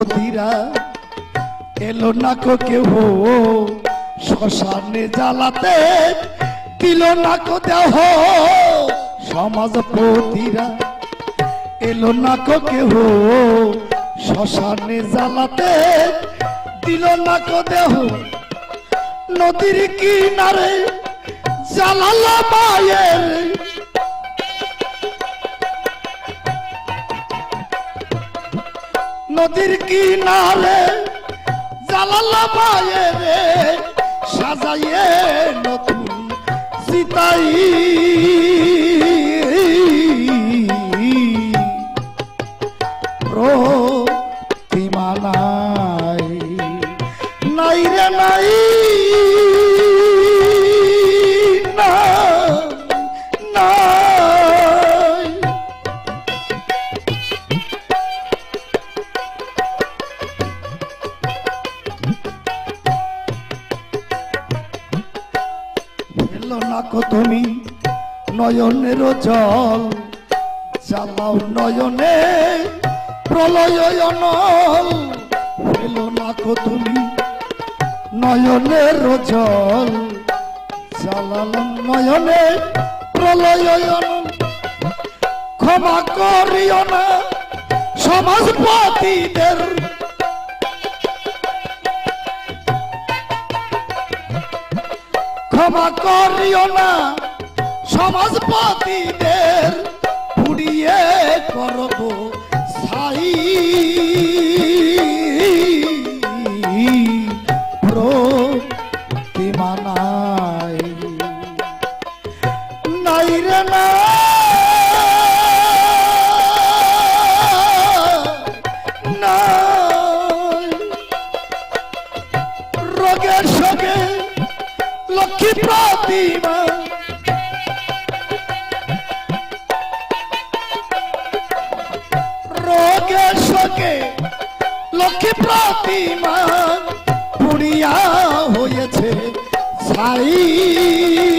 ধীরা এলো না কো কেউ শ্মশানে জ্বালাতে দিল না কো দেহ সমাজপতিরা এলো না কো কেউ শ্মশানে জ্বালাতে দিল না কো দেহ নদীর কিনারে জ্বালালো মায়ের নদীর কিনারে জ্বালালো মায়ের সাজাইয়ে নতুন সীতাই প্রতিমা নাই নাই রে নাই তুমি নয়নের জল জ্বালাও নয়নে প্রলয় অনল ফেলো না কো তুমি নয়নের জল জ্বালাও নয়নে প্রলয় অনল ক্ষমা করিও না সমাজপতিদের ক্ষমা করিও না সমাজপতিদের পুড়িয়ে করব ছাই প্রতিমা নাই নাই রে না রোগের সঙ্গে লক্ষ্মী প্রতিমা রোগের সঙ্গে লক্ষ্মী প্রতিমা পুড়িয়া হয়েছে ছাই